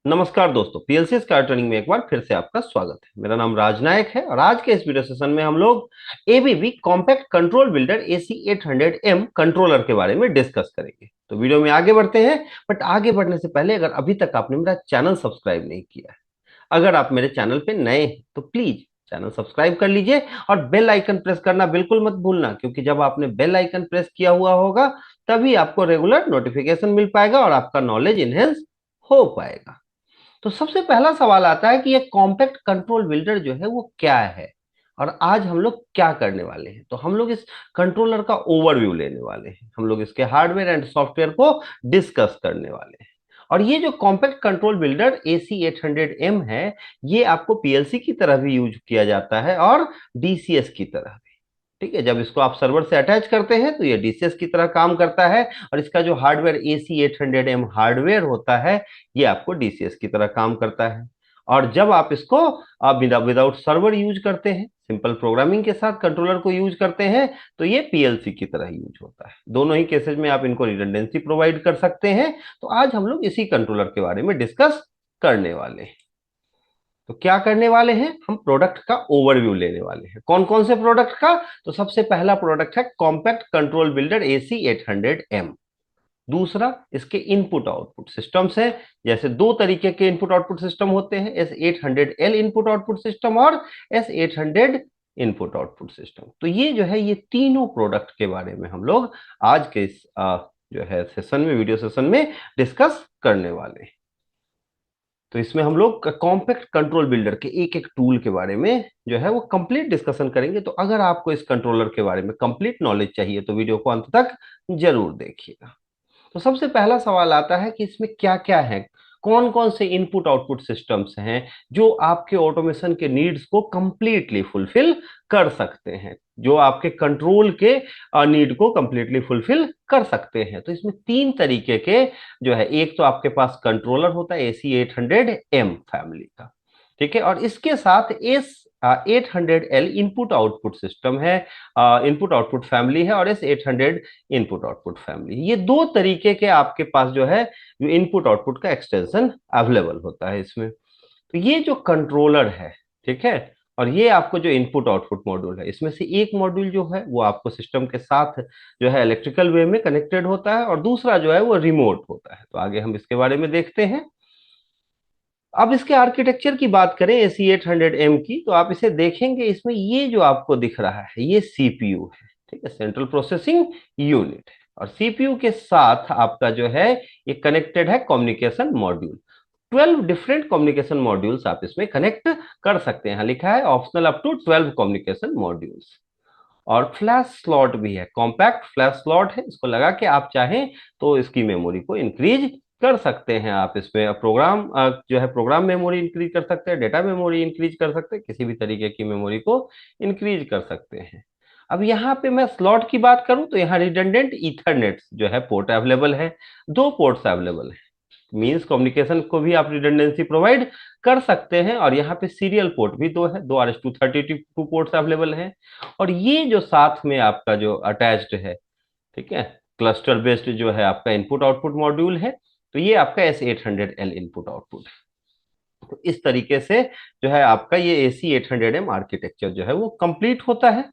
नमस्कार दोस्तों, PLC sky training में एक बार फिर से आपका स्वागत है। मेरा नाम राज नायक है और आज के इस वीडियो सेशन में हम लोग ABB compact control builder AC800M controller के बारे में डिस्कस करेंगे। तो वीडियो में आगे बढ़ते हैं, बट आगे बढ़ने से पहले अगर अभी तक आपने मेरा चैनल सब्सक्राइब नहीं किया है, अगर आप मेरे चैनल पे नए हैं तो प्लीज चैनल सब्सक्राइब कर लीजिए और बेल आइकन प्रेस करना बिल्कुल मत भूलना, क्योंकि जब आपने बेल आइकन प्रेस किया हुआ होगा तभी आपको रेगुलर नोटिफिकेशन मिल पाएगा और आपका नॉलेज इनहेंस हो पाएगा। तो सबसे पहला सवाल आता है कि ये कॉम्पैक्ट कंट्रोल बिल्डर जो है वो क्या है और आज हम लोग क्या करने वाले हैं। तो हम लोग इस कंट्रोलर का ओवरव्यू लेने वाले हैं, हम लोग इसके हार्डवेयर एंड सॉफ्टवेयर को डिस्कस करने वाले हैं। और ये जो कॉम्पैक्ट कंट्रोल बिल्डर AC800M है, ये आपको पीएलसी की तरह भी यूज किया जाता है और डीसीएस की तरह भी। ठीक है, जब इसको आप सर्वर से अटैच करते हैं तो ये डीसीएस की तरह काम करता है और इसका जो हार्डवेयर AC800M हार्डवेयर होता है, ये आपको डीसीएस की तरह काम करता है। और जब आप इसको विदाउट सर्वर यूज करते हैं, सिंपल प्रोग्रामिंग के साथ कंट्रोलर को यूज करते हैं, तो ये पीएलसी की तरह यूज होता है। दोनों ही केसेस में आप इनको रिडंडेंसी प्रोवाइड कर सकते हैं। तो आज हम लोग इसी कंट्रोलर के बारे में डिस्कस करने वाले हैं। तो क्या करने वाले हैं, हम प्रोडक्ट का ओवरव्यू लेने वाले हैं। कौन कौन से प्रोडक्ट का? तो सबसे पहला प्रोडक्ट है कॉम्पैक्ट कंट्रोल बिल्डर AC800M। दूसरा, इसके इनपुट आउटपुट सिस्टम्स है। जैसे दो तरीके के इनपुट आउटपुट सिस्टम होते हैं, S800L इनपुट आउटपुट सिस्टम और S800 इनपुट आउटपुट सिस्टम। तो ये जो है, ये तीनों प्रोडक्ट के बारे में हम लोग आज के इस जो है सेशन में, वीडियो सेशन में डिस्कस करने वाले हैं। तो इसमें हम लोग कॉम्पैक्ट कंट्रोल बिल्डर के एक एक टूल के बारे में जो है वो कंप्लीट डिस्कशन करेंगे। तो अगर आपको इस कंट्रोलर के बारे में कंप्लीट नॉलेज चाहिए तो वीडियो को अंत तक जरूर देखिएगा। तो सबसे पहला सवाल आता है कि इसमें क्या क्या है, कौन कौन से इनपुट आउटपुट सिस्टम्स हैं जो आपके ऑटोमेशन के नीड्स को कंप्लीटली फुलफिल कर सकते हैं, जो आपके कंट्रोल के नीड को कंप्लीटली फुलफिल कर सकते हैं। तो इसमें तीन तरीके के जो है, एक तो आपके पास कंट्रोलर होता है AC800M फैमिली का, ठीक है, और इसके साथ S800L इनपुट आउटपुट सिस्टम है, इनपुट आउटपुट फैमिली है, और S800 इनपुट आउटपुट फैमिली। ये दो तरीके के आपके पास जो है इनपुट आउटपुट का एक्सटेंशन अवेलेबल होता है इसमें। तो ये जो कंट्रोलर है, ठीक है, और ये आपको जो इनपुट आउटपुट मॉड्यूल है, इसमें से एक मॉड्यूल जो है वो आपको सिस्टम के साथ जो है इलेक्ट्रिकल वे में कनेक्टेड होता है और दूसरा जो है वो रिमोट होता है। तो आगे हम इसके बारे में देखते हैं। अब इसके आर्किटेक्चर की बात करें AC800M की, तो आप इसे देखेंगे, इसमें ये जो आपको दिख रहा है ये सीपीयू है, ठीक है, सेंट्रल प्रोसेसिंग यूनिट है। और सीपीयू के साथ आपका जो है ये कनेक्टेड है communication module. 12 different communication modules आप इसमें कनेक्ट कर सकते हैं। लिखा है optional up to 12 communication modules. और फ्लैश स्लॉट भी है, कॉम्पैक्ट फ्लैश स्लॉट है, इसको लगा के आप चाहें तो इसकी मेमोरी को इंक्रीज कर सकते हैं। आप इसमें प्रोग्राम जो है प्रोग्राम मेमोरी इंक्रीज कर सकते हैं, डेटा मेमोरी इंक्रीज कर सकते हैं, किसी भी तरीके की मेमोरी को इंक्रीज कर सकते हैं। अब यहाँ पे मैं स्लॉट की बात करूं तो यहाँ रिडंडेंट ईथरनेट जो है पोर्ट अवेलेबल है, दो पोर्ट्स अवेलेबल है। मींस कम्युनिकेशन को भी आप रिडंडेंसी प्रोवाइड कर सकते हैं। और यहाँ पे सीरियल पोर्ट भी दो है, दो RS-232 पोर्ट्स अवेलेबल हैं। और ये जो साथ में आपका जो अटैच्ड है, ठीक है, क्लस्टर बेस्ड जो है आपका इनपुट आउटपुट मॉड्यूल है, तो ये आपका S800L इनपुट आउटपुट है। तो इस तरीके से जो है आपका ये AC800M आर्किटेक्चर जो है वो कंप्लीट होता है।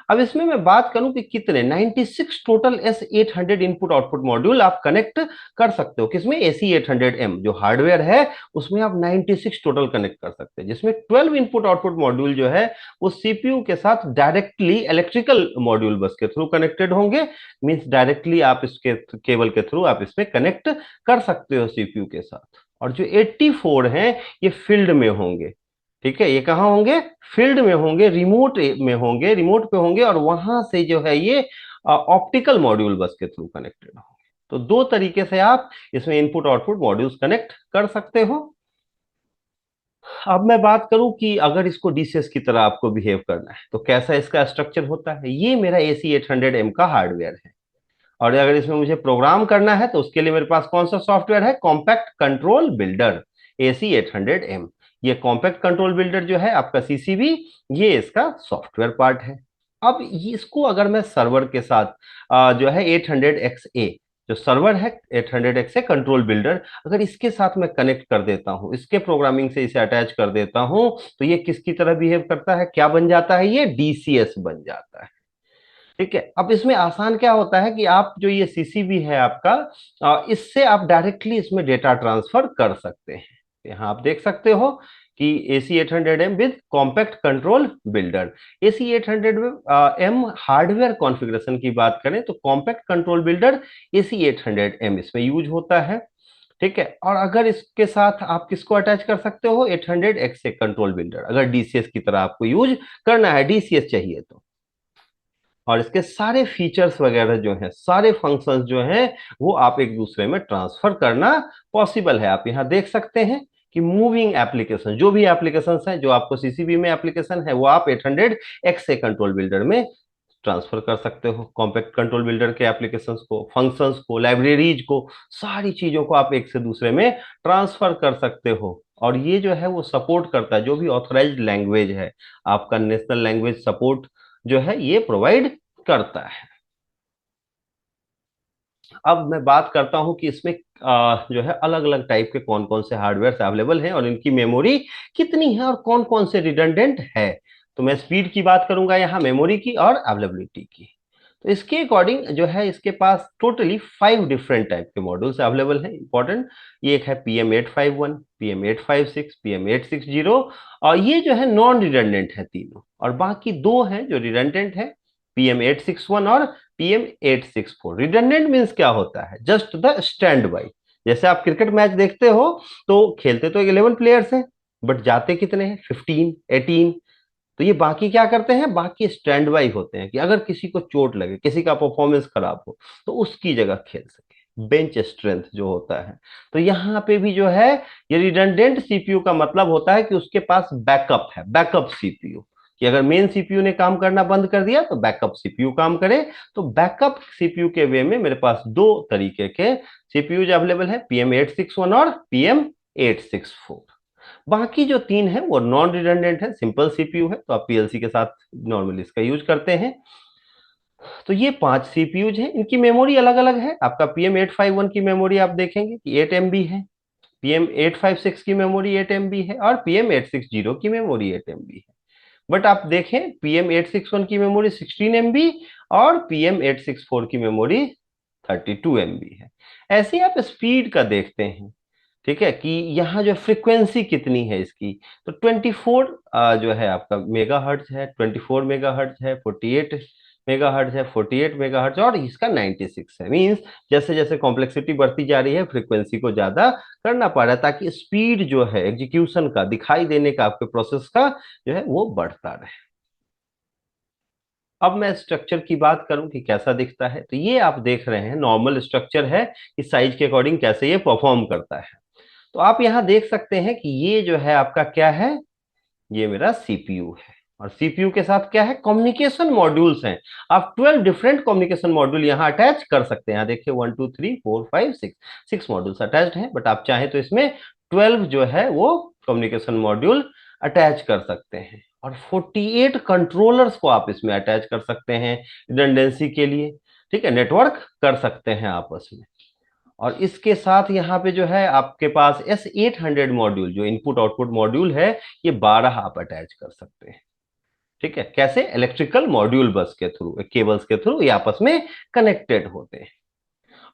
अब इसमें मैं बात करूं कि कितने 96 total S800 input output module आप कनेक्ट कर सकते हो। किसमें? AC800M जो हार्डवेयर है उसमें आप 96 टोटल कनेक्ट कर सकते हैं, जिसमें 12 इनपुट आउटपुट मॉड्यूल जो है वो सीपीयू के साथ डायरेक्टली इलेक्ट्रिकल मॉड्यूल बस के थ्रू कनेक्टेड होंगे। मींस डायरेक्टली आप इसके केबल के थ्रू आप इसमें कनेक्ट कर सकते हो सीपीयू के साथ। और जो 84 हैं ये फील्ड में होंगे, ठीक है, ये कहाँ होंगे? फील्ड में होंगे, रिमोट में होंगे, रिमोट पे होंगे, और वहां से जो है ये ऑप्टिकल मॉड्यूल बस के थ्रू कनेक्टेड होंगे। तो दो तरीके से आप इसमें इनपुट आउटपुट मॉड्यूल्स कनेक्ट कर सकते हो। अब मैं बात करूं कि अगर इसको डीसीएस की तरह आपको बिहेव करना है तो कैसा इसका स्ट्रक्चर होता है। ये मेरा AC800M का हार्डवेयर है, और अगर इसमें मुझे प्रोग्राम करना है तो उसके लिए मेरे पास कौन सा सॉफ्टवेयर है? Compact control builder AC800M। ये कॉम्पैक्ट कंट्रोल बिल्डर जो है आपका सीसीबी, ये इसका सॉफ्टवेयर पार्ट है। अब इसको अगर मैं सर्वर के साथ जो है 800XA, जो सर्वर है 800X है कंट्रोल बिल्डर, अगर इसके साथ मैं कनेक्ट कर देता हूं, इसके प्रोग्रामिंग से इसे अटैच कर देता हूं, तो ये किसकी तरह बिहेव करता है, क्या बन जाता है, ये डीसीएस बन जाता है। ठीक है, अब इसमें आसान क्या होता है कि आप जो ये सीसीबी है आपका, इससे आप डायरेक्टली इसमें डेटा ट्रांसफर कर सकते हैं। यहाँ आप देख सकते हो कि AC800M with compact control builder. AC800M hardware configuration की बात करें तो कॉम्पैक्ट कंट्रोल बिल्डर AC800M इसमें यूज होता है। ठीक है, और अगर इसके साथ आप किसको अटैच कर सकते हो, 800X से कंट्रोल बिल्डर, अगर डीसीएस की तरह आपको यूज करना है, डीसीएस चाहिए तो। और इसके सारे फीचर्स वगैरह जो हैं, सारे फंक्शंस जो हैं, वो आप एक दूसरे में ट्रांसफर करना पॉसिबल है। आप यहाँ देख सकते हैं कि मूविंग एप्लीकेशन, जो भी एप्लीकेशन है, जो आपको सीसीबी में एप्लीकेशन है, वो आप 800X से कंट्रोल बिल्डर में ट्रांसफर कर सकते हो। कॉम्पैक्ट कंट्रोल बिल्डर के एप्लीकेशंस को, फंक्शंस को, लाइब्रेरीज को, सारी चीजों को आप एक से दूसरे में ट्रांसफर कर सकते हो। और ये जो है वो सपोर्ट करता है जो भी ऑथराइज्ड लैंग्वेज है, आपका नेशनल लैंग्वेज सपोर्ट जो है ये प्रोवाइड करता है। अब मैं बात करता हूं कि इसमें जो है अलग अलग टाइप के कौन कौन से हार्डवेयर अवेलेबल हैं और इनकी मेमोरी कितनी है और कौन कौन से रिडंडेंट है। तो मैं स्पीड की बात करूंगा यहाँ, मेमोरी की और अवेलेबिलिटी की। तो इसके अकॉर्डिंग जो है इसके पास टोटली 5 डिफरेंट टाइप के मॉड्यूल्स अवेलेबल हैं इंपॉर्टेंट। ये एक है PM851, PM856, PM860, और ये जो है नॉन रिडंडेंट है तीनों, और बाकी दो हैं जो रिडंडेंट है, PM861 और PM864। रिडंडेंट मीन्स क्या होता है, जस्ट द स्टैंड बाई। जैसे आप क्रिकेट मैच देखते हो तो खेलते तो 11 प्लेयर्स हैं, बट जाते कितने हैं, 15, 18। तो ये बाकी क्या करते हैं, बाकी स्टैंड बाई होते हैं कि अगर किसी को चोट लगे, किसी का परफॉर्मेंस खराब हो, तो उसकी जगह खेल सके, बेंच स्ट्रेंथ जो होता है। तो यहाँ पे भी जो है ये रिडंडेंट सीपीयू का मतलब होता है कि उसके पास बैकअप है, बैकअप सीपीयू, कि अगर मेन सीपीयू ने काम करना बंद कर दिया तो बैकअप सीपीयू काम करे। तो बैकअप सीपीयू के वे में मेरे पास दो तरीके के सीपीयू अवेलेबल है, PM861 और PM864। बाकी जो तीन है वो नॉन रिडंडेंट है, सिंपल सीपीयू है, तो आप पीएलसी के साथ नॉर्मली इसका यूज करते हैं। तो ये 5 सीपीयूज हैं, इनकी मेमोरी अलग अलग है। आपका PM851 की मेमोरी आप देखेंगे कि 8 MB है, PM856 की मेमोरी 8 MB है, और PM860 की मेमोरी 8 MB है। बट आप देखें PM861 की मेमोरी 16 MB और PM864 की मेमोरी 32 MB है। ऐसे आप स्पीड का देखते हैं, ठीक है, कि यहाँ जो फ्रीक्वेंसी कितनी है इसकी, तो 24 जो है आपका मेगा हर्ट्ज है, 24 मेगा हर्ट्ज है, 48 मेगा हर्ट्ज है, 48 मेगा हर्ट्ज, और इसका 96 है। मीन्स जैसे जैसे कॉम्प्लेक्सिटी बढ़ती जा रही है, फ्रीक्वेंसी को ज्यादा करना पड़ रहा है, ताकि स्पीड जो है एग्जीक्यूशन का, दिखाई देने का, आपके प्रोसेस का जो है वो बढ़ता रहे। अब मैं स्ट्रक्चर की बात करूं कि कैसा दिखता है, तो ये आप देख रहे हैं नॉर्मल स्ट्रक्चर है कि साइज के अकॉर्डिंग कैसे ये परफॉर्म करता है। तो आप यहां देख सकते हैं कि ये जो है आपका क्या है, ये मेरा सीपीयू है, और सीपीयू के साथ क्या है, कम्युनिकेशन मॉड्यूल्स हैं। आप 12 डिफरेंट कम्युनिकेशन मॉड्यूल यहां अटैच कर सकते हैं। यहाँ देखिए 1 2 3 4 5 6, 6 मॉड्यूल्स अटैच्ड हैं, बट आप चाहें तो इसमें 12 जो है वो कम्युनिकेशन मॉड्यूल अटैच कर सकते हैं, और 48 कंट्रोलर्स को आप इसमें अटैच कर सकते हैं रिडंडेंसी के लिए। ठीक है, नेटवर्क कर सकते हैं आपस में। और इसके साथ यहाँ पे जो है आपके पास S800 मॉड्यूल, जो इनपुट आउटपुट मॉड्यूल है, ये 12 आप अटैच कर सकते हैं। ठीक है, कैसे, इलेक्ट्रिकल मॉड्यूल बस के थ्रू, केबल्स के थ्रू ये आपस में कनेक्टेड होते हैं।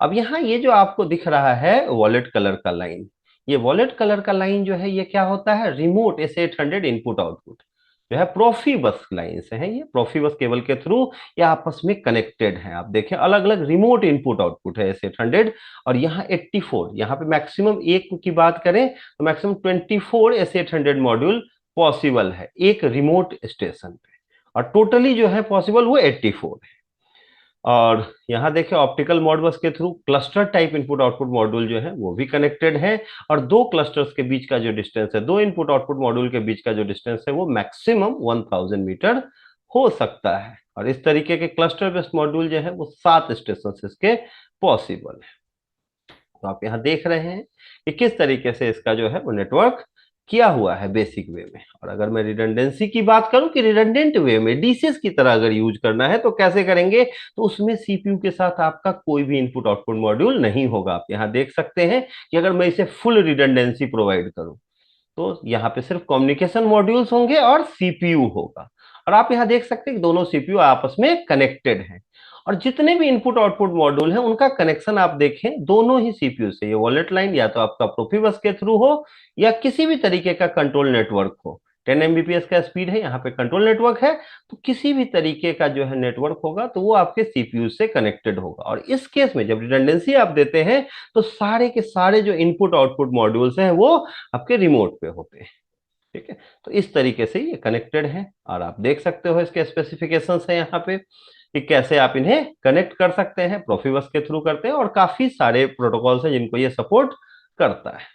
अब यहाँ ये जो आपको दिख रहा है वॉलेट कलर का लाइन, ये वॉलेट कलर का लाइन जो है ये क्या होता है, रिमोट S800 इनपुट आउटपुट जो है प्रोफीबस लाइन से है, ये प्रोफीबस केबल के थ्रू ये आपस में कनेक्टेड है। आप देखें अलग अलग रिमोट इनपुट आउटपुट है S800, और यहाँ 84, यहाँ पे मैक्सिमम एक की बात करें तो मैक्सिमम 24 S800 मॉड्यूल पॉसिबल है एक रिमोट स्टेशन पे, और टोटली जो है पॉसिबल वो 84 है। और यहाँ देखें ऑप्टिकल मॉडबस के through cluster type input output module जो है वो भी कनेक्टेड है, और दो क्लस्टर्स के बीच का जो डिस्टेंस है, दो इनपुट आउटपुट मॉड्यूल के बीच का जो डिस्टेंस है वो मैक्सिमम 1000 मीटर हो सकता है। और इस तरीके के क्लस्टर बेस्ड मॉड्यूल जो है वो 7 स्टेशन इसके पॉसिबल है। तो आप यहाँ देख रहे हैं कि किस तरीके से इसका जो है वो नेटवर्क किया हुआ है बेसिक वे में। और अगर मैं रिडंडेंसी की बात करूं कि रिडंडेंट वे में डीसीएस की तरह अगर यूज करना है तो कैसे करेंगे, तो उसमें सीपीयू के साथ आपका कोई भी इनपुट आउटपुट मॉड्यूल नहीं होगा। आप यहां देख सकते हैं कि अगर मैं इसे फुल रिडंडेंसी प्रोवाइड करूं तो यहाँ पे सिर्फ कम्युनिकेशन मॉड्यूल्स होंगे और सीपीयू होगा। और आप यहाँ देख सकते हैं कि दोनों सीपीयू आपस में कनेक्टेड हैं। और जितने भी इनपुट आउटपुट मॉड्यूल हैं उनका कनेक्शन आप देखें दोनों ही सीपीयू से, ये वॉलेट लाइन या तो आपका प्रोफिबस के थ्रू हो या किसी भी तरीके का कंट्रोल नेटवर्क हो। 10 एमबीपीएस का स्पीड है, यहाँ पे कंट्रोल नेटवर्क है, तो किसी भी तरीके का जो है नेटवर्क होगा तो वो आपके सीपीयू से कनेक्टेड होगा। और इस केस में जब रिडंडेंसी आप देते हैं तो सारे के सारे जो इनपुट आउटपुट मॉड्यूल्स हैं वो आपके रिमोट पे होते हैं। ठीक है, तो इस तरीके से ये कनेक्टेड है। और आप देख सकते हो इसके स्पेसिफिकेशंस है यहाँ पे कि कैसे आप इन्हें कनेक्ट कर सकते हैं, प्रोफिबस के थ्रू करते हैं, और काफी सारे प्रोटोकॉल्स हैं जिनको ये सपोर्ट करता है।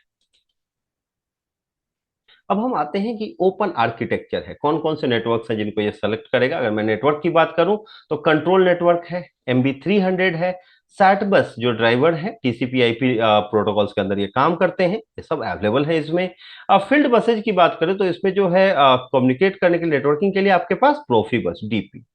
अब हम आते हैं कि ओपन आर्किटेक्चर है, कौन कौन से नेटवर्क हैं जिनको ये सेलेक्ट करेगा। अगर मैं नेटवर्क की बात करूं तो कंट्रोल नेटवर्क है, MB300 है, सैट बस जो ड्राइवर है टीसीपी आईपी प्रोटोकॉल्स के अंदर ये काम करते हैं, ये सब अवेलेबल है इसमें। फील्ड बसेज की बात करें तो इसमें जो है कम्युनिकेट करने के लिए, नेटवर्किंग के लिए आपके पास Profibus DP,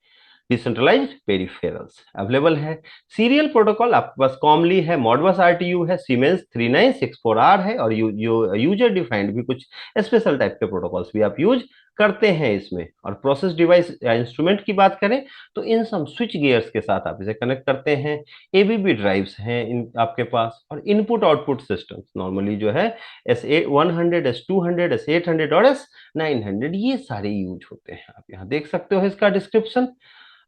decentralized peripherals available है। सीरियल प्रोटोकॉल आपके पास कॉमली है, मॉडबस आरटीयू है, सीमेंस 3964R है, और यूजर डिफाइंड भी कुछ स्पेशल टाइप के प्रोटोकॉल्स भी आप यूज करते हैं इसमें। और प्रोसेस डिवाइस या इंस्ट्रूमेंट की बात करें तो इन सब स्विच गियर्स के साथ आप इसे कनेक्ट करते हैं। एबीबी ड्राइव्स हैं इन आपके पास, और इनपुट आउटपुट सिस्टम नॉर्मली जो है S100, S200, S800 और S900 ये सारे यूज होते हैं। आप यहाँ देख सकते हो इसका डिस्क्रिप्शन।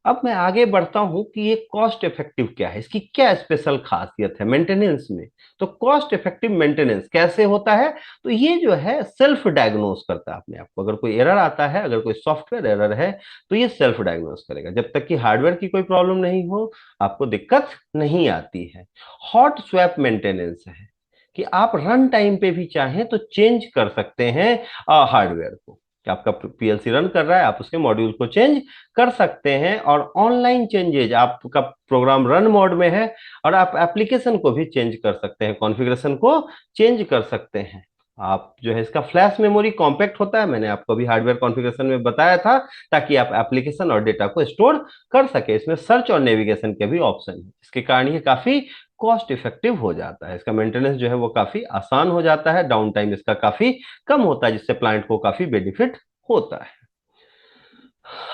अब मैं आगे बढ़ता हूं कि ये कॉस्ट इफेक्टिव क्या है, इसकी क्या स्पेशल खासियत है मेंटेनेंस में। तो कॉस्ट इफेक्टिव मेंटेनेंस कैसे होता है, तो ये जो है सेल्फ डायग्नोस करता है अपने आप को। अगर कोई एरर आता है, अगर कोई सॉफ्टवेयर एरर है तो ये सेल्फ डायग्नोस करेगा। जब तक कि हार्डवेयर की कोई प्रॉब्लम नहीं हो आपको दिक्कत नहीं आती है। हॉट स्वैप मेंटेनेंस है कि आप रन टाइम पे भी चाहें तो चेंज कर सकते हैं हार्डवेयर को, कि आपका पीएलसी रन कर रहा है आप उसके मॉड्यूल को चेंज कर सकते हैं। और ऑनलाइन चेंजेज, आपका प्रोग्राम रन मोड में है और आप एप्लीकेशन को भी चेंज कर सकते हैं, कॉन्फ़िगरेशन को चेंज कर सकते हैं। आप जो है इसका फ्लैश मेमोरी कॉम्पैक्ट होता है, मैंने आपको भी हार्डवेयर कॉन्फ़िगरेशन में बताया था, ताकि आप एप्लीकेशन और डेटा को स्टोर कर सके। इसमें सर्च और नेविगेशन के भी ऑप्शन है, इसके कारण ये काफी कॉस्ट इफेक्टिव हो जाता है। इसका मेंटेनेंस जो है वो काफी आसान हो जाता है, डाउन टाइम इसका काफी कम होता है, जिससे प्लांट को काफी बेनिफिट होता है।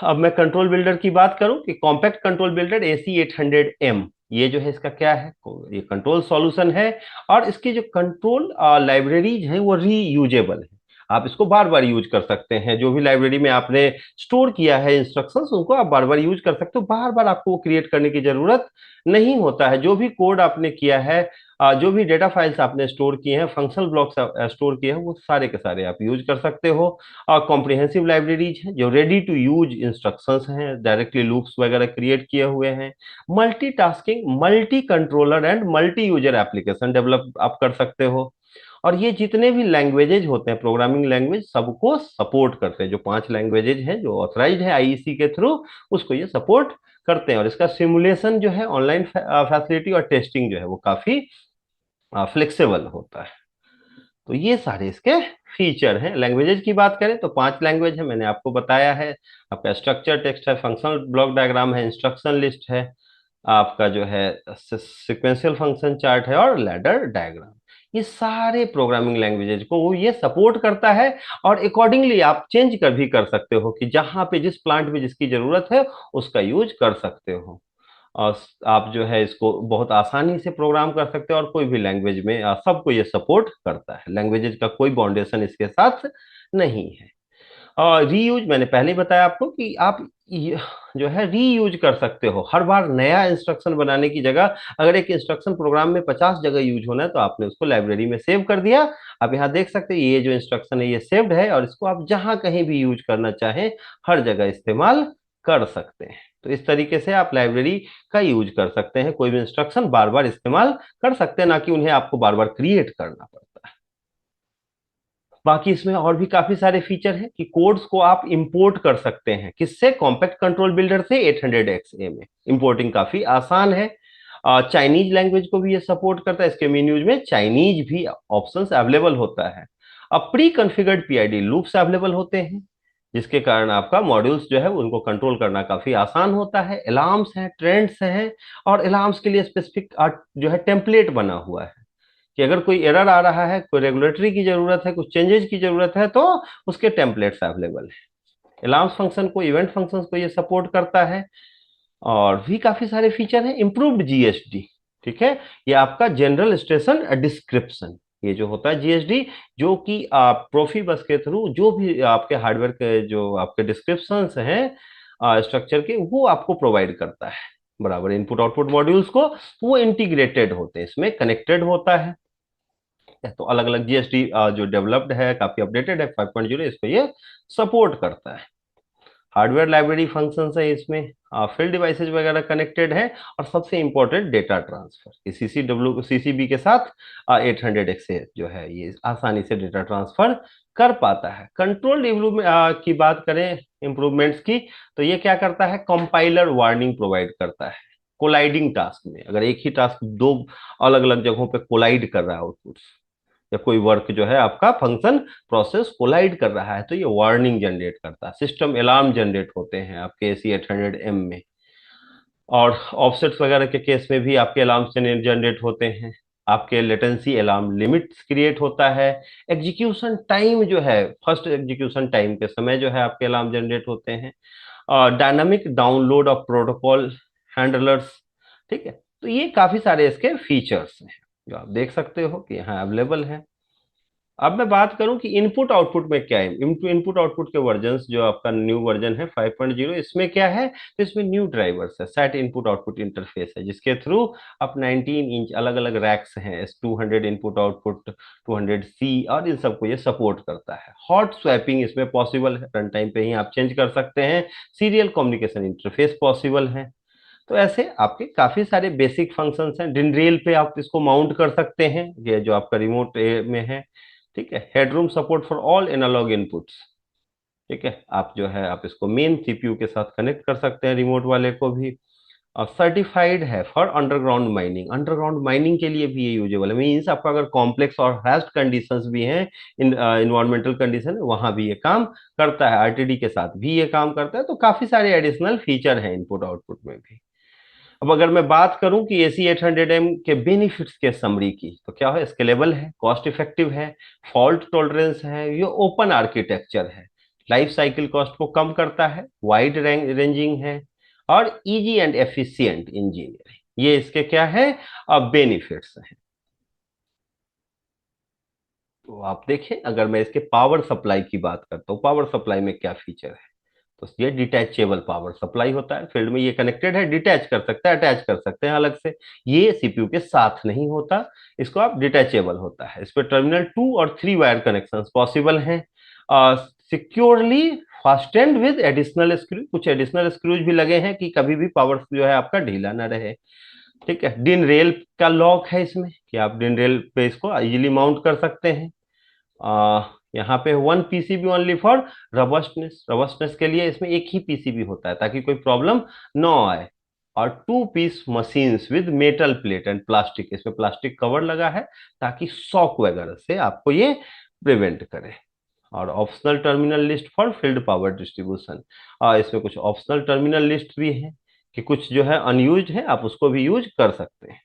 अब मैं कंट्रोल बिल्डर की बात करूं कि कॉम्पैक्ट कंट्रोल बिल्डर AC800M, ये जो है इसका क्या है, ये कंट्रोल सॉल्यूशन है। और इसकी जो कंट्रोल लाइब्रेरीज हैं वो रीयूजेबल है, आप इसको बार बार यूज कर सकते हैं। जो भी लाइब्रेरी में आपने स्टोर किया है इंस्ट्रक्शंस, उनको आप बार बार यूज कर सकते हो, बार बार आपको वो क्रिएट करने की जरूरत नहीं होता है। जो भी कोड आपने किया है, जो भी डेटा फाइल्स आपने स्टोर किए हैं, फंक्शनल ब्लॉक्स स्टोर किए हैं, वो सारे के सारे आप यूज कर सकते हो। और कॉम्प्रिहेंसिव लाइब्रेरीज हैं जो रेडी टू यूज इंस्ट्रक्शंस हैं, डायरेक्टली लूप्स वगैरह क्रिएट किए हुए हैं। Multitasking, multi controller and multi user application develop आप कर सकते हो। और ये जितने भी लैंग्वेजेज होते हैं, प्रोग्रामिंग लैंग्वेज, सबको सपोर्ट करते हैं। जो 5 लैंग्वेजेज हैं जो ऑथराइज्ड है आईईसी के थ्रू, उसको ये सपोर्ट करते हैं। और इसका सिमुलेशन जो है, ऑनलाइन फैसिलिटी और टेस्टिंग जो है वो काफी फ्लेक्सिबल होता है। तो ये सारे इसके फीचर हैं। लैंग्वेजेज की बात करें तो 5 लैंग्वेज है, मैंने आपको बताया है। आपका स्ट्रक्चर टेक्स्ट है, फंक्शनल ब्लॉक डायग्राम है, इंस्ट्रक्शन लिस्ट है, आपका जो है सिक्वेंशियल फंक्शन चार्ट है, और लैडर डायग्राम। ये सारे प्रोग्रामिंग लैंग्वेजेज को वो ये सपोर्ट करता है। और अकॉर्डिंगली आप चेंज कर भी कर सकते हो कि जहां पे जिस प्लांट में जिसकी जरूरत है उसका यूज कर सकते हो। और आप जो है इसको बहुत आसानी से प्रोग्राम कर सकते हो, और कोई भी लैंग्वेज में सबको ये सपोर्ट करता है। लैंग्वेजेज का कोई बाउंडेशन इसके साथ नहीं है। और रीयूज मैंने पहले ही बताया आपको कि आप जो है रीयूज कर सकते हो। हर बार नया इंस्ट्रक्शन बनाने की जगह, अगर एक इंस्ट्रक्शन प्रोग्राम में 50 जगह यूज होना है तो आपने उसको लाइब्रेरी में सेव कर दिया। आप यहाँ देख सकते हैं ये जो इंस्ट्रक्शन है ये सेव्ड है, और इसको आप जहां कहीं भी यूज करना चाहें हर जगह इस्तेमाल कर सकते हैं। तो इस तरीके से आप लाइब्रेरी का यूज कर सकते हैं, कोई भी इंस्ट्रक्शन बार बार इस्तेमाल कर सकते हैं, ना कि उन्हें आपको बार बार क्रिएट करना पड़ता है। बाकी इसमें और भी काफी सारे फीचर हैं कि कोड्स को आप इंपोर्ट कर सकते हैं, किससे, कॉम्पैक्ट कंट्रोल बिल्डर से 800XA में। इंपोर्टिंग काफी आसान है। चाइनीज लैंग्वेज को भी ये सपोर्ट करता है, इसके मेन्यूज में चाइनीज भी ऑप्शंस अवेलेबल होता है। अब pre configured PID loops available होते हैं, जिसके कारण आपका मॉड्यूल्स जो है उनको कंट्रोल करना काफी आसान होता है। अलार्म्स हैं, ट्रेंड्स हैं, और अलार्म्स के लिए स्पेसिफिक जो है टेम्पलेट बना हुआ है कि अगर कोई एरर आ रहा है, कोई रेगुलेटरी की जरूरत है, कुछ चेंजेस की जरूरत है, तो उसके टेम्पलेट्स अवेलेबल है। अलार्म्स फंक्शन को, इवेंट फंक्शंस को ये सपोर्ट करता है। और भी काफी सारे फीचर हैं। इम्प्रूव्ड जीएसडी, ठीक है, ये आपका जनरल स्टेशन डिस्क्रिप्शन, ये जो होता है जीएसडी, जो कि आप प्रोफी बस के थ्रू जो भी आपके हार्डवेयर के जो आपके डिस्क्रिप्शंस हैं स्ट्रक्चर के, वो आपको प्रोवाइड करता है बराबर। इनपुट आउटपुट मॉड्यूल्स को वो इंटीग्रेटेड होते हैं, इसमें कनेक्टेड होता है। तो अलग अलग जीएसडी जो डेवलप्ड है, काफी अपडेटेड है 5.0, इसको ये सपोर्ट करता है। हार्डवेयर लाइब्रेरी फंक्शंस है इसमें, फील्ड डिवाइसेज वगैरह कनेक्टेड है, और सबसे इंपॉर्टेंट डेटा ट्रांसफर, सीसीबी के साथ 800 एक्सेस जो है ये आसानी से डेटा ट्रांसफर कर पाता है। कंट्रोल की बात करें इम्प्रूवमेंट्स की, तो ये क्या करता है, कंपाइलर वार्निंग प्रोवाइड करता है कोलाइडिंग टास्क में। अगर एक ही टास्क दो अलग अलग जगहों पे कोलाइड कर रहा है आउटपुट, या कोई वर्क जो है आपका फंक्शन प्रोसेस कोलाइड कर रहा है, तो ये वार्निंग जनरेट करता है। सिस्टम अलार्म जनरेट होते हैं आपके एसी 800M में, और ऑफसेट्स वगैरह के केस में भी आपके अलार्म जनरेट होते हैं। आपके लेटेंसी अलार्म लिमिट्स क्रिएट होता है। एग्जीक्यूशन टाइम जो है, फर्स्ट एग्जीक्यूशन टाइम के समय जो है आपके अलार्म जनरेट होते हैं। Dynamic download of protocol handlers, ठीक है। तो ये काफी सारे इसके फीचर्स हैं जो आप देख सकते हो कि यहाँ अवेलेबल है। अब मैं बात करूं कि इनपुट आउटपुट में क्या है। इनपुट आउटपुट के वर्जन्स, जो आपका न्यू वर्जन है 5.0, इसमें क्या है, तो इसमें न्यू ड्राइवर्स है, सेट इनपुट आउटपुट इंटरफेस है, जिसके थ्रू आप 19 इंच अलग अलग रैक्स हैं, S200 इनपुट आउटपुट, 200C, और इन सबको ये सपोर्ट करता है। हॉट स्वैपिंग इसमें पॉसिबल है, रन टाइम पे ही आप चेंज कर सकते हैं। सीरियल कम्युनिकेशन इंटरफेस पॉसिबल है। तो ऐसे आपके काफी सारे बेसिक फंक्शंस हैं। डिन रेल पे आप इसको माउंट कर सकते हैं, ये जो आपका रिमोट में है, ठीक है। Headroom support for all analog inputs, ठीक है। आप जो है आप इसको मेन सीपीयू के साथ कनेक्ट कर सकते हैं, रिमोट वाले को भी। और सर्टिफाइड है for underground mining, underground mining के लिए भी ये यूजेबल है। मीन्स आपका अगर कॉम्प्लेक्स और हैश्ड कंडीशंस भी हैं, इन्वायरमेंटल कंडीशन, वहां भी ये काम करता है। आरटीडी के साथ भी ये काम करता है। तो काफी सारे एडिशनल फीचर हैं इनपुट आउटपुट में भी। अब अगर मैं बात करूं कि एसी 800M के बेनिफिट्स के समरी की, तो क्या है, स्केलेबल है, कॉस्ट इफेक्टिव है, फॉल्ट टॉलरेंस है, ये ओपन आर्किटेक्चर है, लाइफ साइकिल कॉस्ट को कम करता है, वाइड रेंजिंग है, और इजी एंड एफिशिएंट इंजीनियरिंग, ये इसके क्या है, अब बेनिफिट्स हैं। तो आप देखें, अगर मैं इसके पावर सप्लाई की बात करता हूँ, पावर सप्लाई में क्या फीचर है, तो ये डिटैचेबल पावर सप्लाई होता है। फील्ड में ये कनेक्टेड है, डिटैच कर सकते हैं, अटैच कर सकते हैं अलग से। ये सीपीयू के साथ नहीं होता, इसको आप डिटैचेबल होता है। इस पर टर्मिनल 2 और 3 वायर कनेक्शन पॉसिबल हैं। Securely fastened with additional screw, कुछ एडिशनल स्क्रूज भी लगे हैं कि कभी भी पावर जो है आपका ढीला ना रहे, ठीक है। डिन रेल का लॉक है इसमें, कि आप डिन रेल पे इसको इजीली माउंट कर सकते हैं। यहाँ पे 1 PCB ओनली फॉर रबस्टनेस, रबस्टनेस के लिए इसमें एक ही पीसीबी होता है, ताकि कोई प्रॉब्लम ना आए। और 2 piece machines with metal plate and plastic, इसमें प्लास्टिक कवर लगा है ताकि शॉक वगैरह से आपको ये प्रिवेंट करे। और optional terminal list for field power distribution, इसमें कुछ ऑप्शनल टर्मिनल लिस्ट भी है कि कुछ जो है अनयूज है, आप उसको भी यूज कर सकते हैं।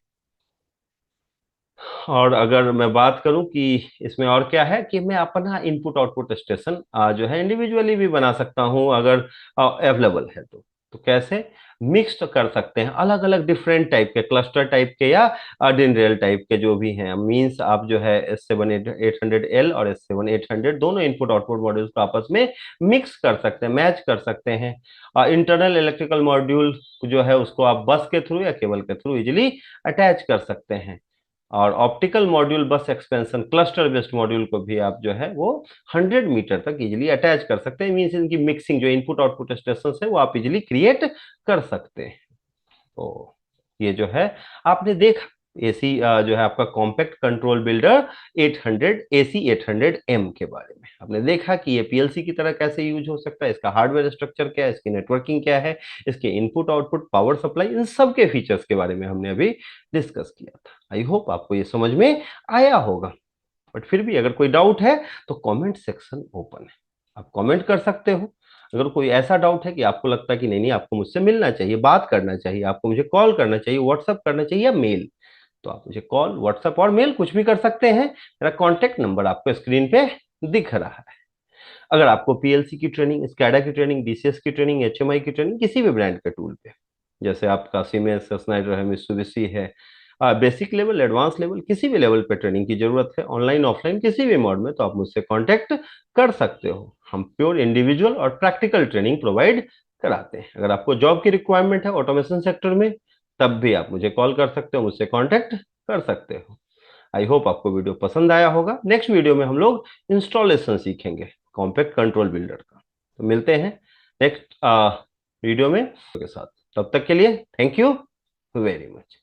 और अगर मैं बात करूं कि इसमें और क्या है, कि मैं अपना इनपुट आउटपुट स्टेशन जो है इंडिविजुअली भी बना सकता हूं, अगर अवेलेबल है तो कैसे मिक्स्ड कर सकते हैं, अलग अलग डिफरेंट टाइप के, क्लस्टर टाइप के या डिनरेल टाइप के जो भी हैं। मींस आप जो है S7800L और S7800 दोनों इनपुट आउटपुट मॉड्यूल्स को आपस में मिक्स कर सकते हैं, मैच कर सकते हैं। इंटरनल इलेक्ट्रिकल मॉड्यूल जो है उसको आप बस के थ्रू या केबल के थ्रू इजिली अटैच कर सकते हैं। और ऑप्टिकल मॉड्यूल बस एक्सपेंशन क्लस्टर बेस्ड मॉड्यूल को भी आप जो है वो 100 मीटर तक इजिली अटैच कर सकते हैं। मीन्स इनकी मिक्सिंग जो इनपुट आउटपुट स्टेशन है वो आप इजिली क्रिएट कर सकते हैं। तो ये जो है आपने देखा एसी जो है आपका compact control builder 800 AC 800M के बारे में। आपने देखा कि ये पीएलसी की तरह कैसे यूज हो सकता है, इसका हार्डवेयर स्ट्रक्चर क्या है, इसकी नेटवर्किंग क्या है, इसके इनपुट आउटपुट पावर सप्लाई, इन सब के फीचर्स के बारे में हमने अभी डिस्कस किया था। आई होप आपको ये समझ में आया होगा। बट फिर भी अगर कोई डाउट है तो कमेंट सेक्शन ओपन है, आप कमेंट कर सकते हो। अगर कोई ऐसा डाउट है कि आपको लगता है कि नहीं नहीं आपको मुझसे मिलना चाहिए, बात करना चाहिए, आपको मुझे कॉल करना चाहिए, व्हाट्सअप करना चाहिए या मेल, तो आप मुझे कॉल, व्हाट्सएप और मेल कुछ भी कर सकते हैं। मेरा कॉन्टेक्ट नंबर आपको स्क्रीन पे दिख रहा है। अगर आपको पीएलसी की ट्रेनिंग, स्कैडा की ट्रेनिंग, डीसीएस की ट्रेनिंग, एचएमआई की ट्रेनिंग, किसी भी ब्रांड के टूल पे, जैसे आपका सीमेंस, स्नाइडर है, मित्सुबिशी है, बेसिक लेवल, एडवांस लेवल, किसी भी लेवल पे ट्रेनिंग की जरूरत है, ऑनलाइन ऑफलाइन किसी भी मोड में, तो आप मुझसे कांटेक्ट कर सकते हो। हम प्योर इंडिविजुअल और प्रैक्टिकल ट्रेनिंग प्रोवाइड कराते हैं। अगर आपको जॉब की रिक्वायरमेंट है ऑटोमेशन सेक्टर में, तब भी आप मुझे कॉल कर सकते हो, मुझसे कांटेक्ट कर सकते हो। आई होप आपको वीडियो पसंद आया होगा। नेक्स्ट वीडियो में हम लोग इंस्टॉलेशन सीखेंगे कॉम्पैक्ट कंट्रोल बिल्डर का। तो मिलते हैं नेक्स्ट वीडियो में के साथ। तब तक के लिए थैंक यू वेरी मच।